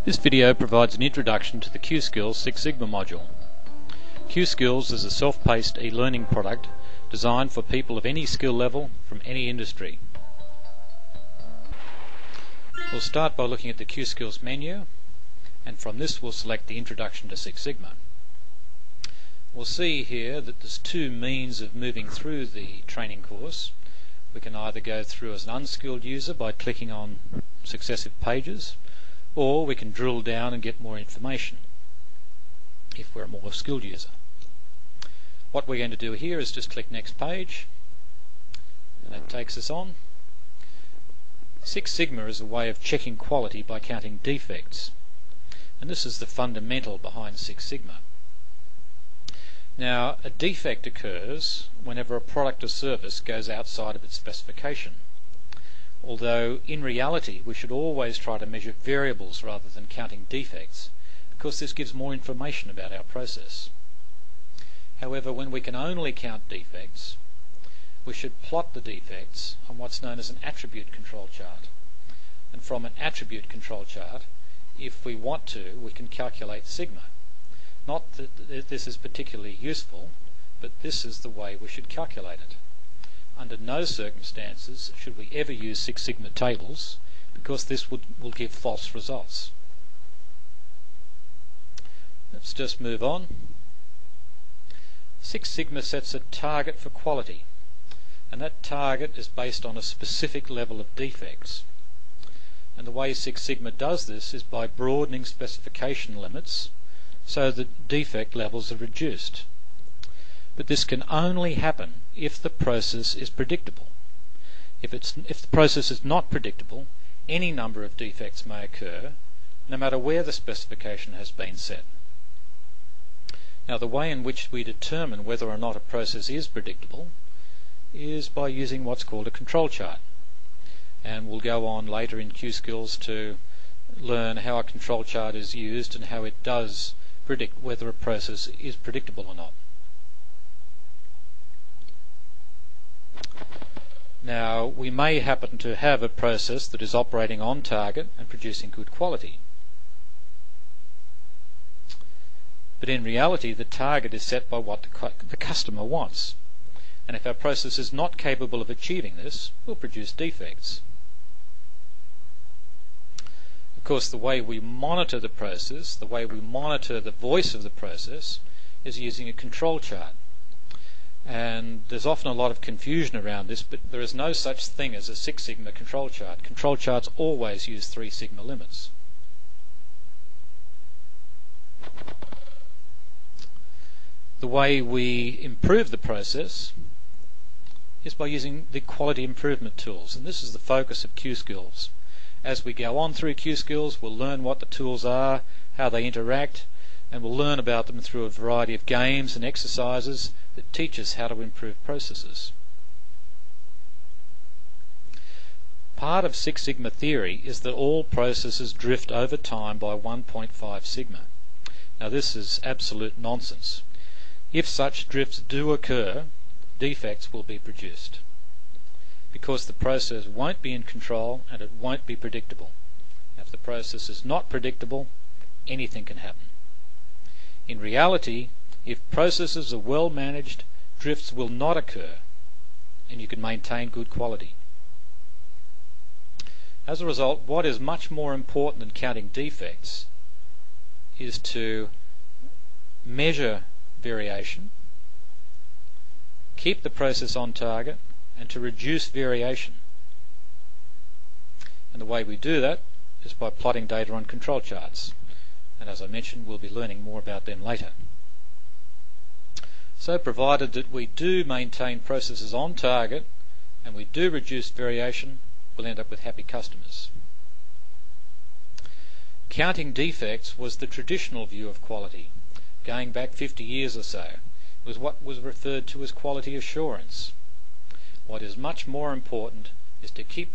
This video provides an introduction to the Q-Skills Six Sigma module. Q-Skills is a self-paced e-learning product designed for people of any skill level from any industry. We'll start by looking at the Q-Skills menu, and from this we'll select the Introduction to Six Sigma. We'll see here that there's two means of moving through the training course. We can either go through as an unskilled user by clicking on successive pages, or we can drill down and get more information if we're a more skilled user. What we're going to do here is just click Next Page, and that takes us on. Six Sigma is a way of checking quality by counting defects, and this is the fundamental behind Six Sigma. Now, a defect occurs whenever a product or service goes outside of its specification, although in reality we should always try to measure variables rather than counting defects, because this gives more information about our process. However, when we can only count defects, we should plot the defects on what's known as an attribute control chart. And from an attribute control chart, if we want to, we can calculate sigma. Not that this is particularly useful, but this is the way we should calculate it. Under no circumstances should we ever use Six Sigma tables, because this will give false results. Let's just move on. Six Sigma sets a target for quality, and that target is based on a specific level of defects. And the way Six Sigma does this is by broadening specification limits so that defect levels are reduced. But this can only happen if the process is predictable. If the process is not predictable, any number of defects may occur, no matter where the specification has been set. Now, the way in which we determine whether or not a process is predictable is by using what's called a control chart. And we'll go on later in Q-Skills to learn how a control chart is used and how it does predict whether a process is predictable or not. Now, we may happen to have a process that is operating on target and producing good quality. But in reality, the target is set by what the customer wants. And if our process is not capable of achieving this, we'll produce defects. Of course, the way we monitor the process, the way we monitor the voice of the process, is using a control chart. And there's often a lot of confusion around this, but there is no such thing as a Six Sigma control chart. Control charts always use 3 sigma limits. The way we improve the process is by using the quality improvement tools, and this is the focus of Q-Skills. As we go on through Q-Skills, we'll learn what the tools are, how they interact, and we'll learn about them through a variety of games and exercises that teach us how to improve processes. Part of Six Sigma theory is that all processes drift over time by 1.5 sigma. Now, this is absolute nonsense. If such drifts do occur, defects will be produced, because the process won't be in control and it won't be predictable. If the process is not predictable, anything can happen. In reality, if processes are well managed, drifts will not occur, and you can maintain good quality. As a result, what is much more important than counting defects is to measure variation, keep the process on target, and to reduce variation. And the way we do that is by plotting data on control charts. And as I mentioned, we'll be learning more about them later. So, provided that we do maintain processes on target and we do reduce variation, we'll end up with happy customers. Counting defects was the traditional view of quality, going back 50 years or so. It was what was referred to as quality assurance. What is much more important is to keep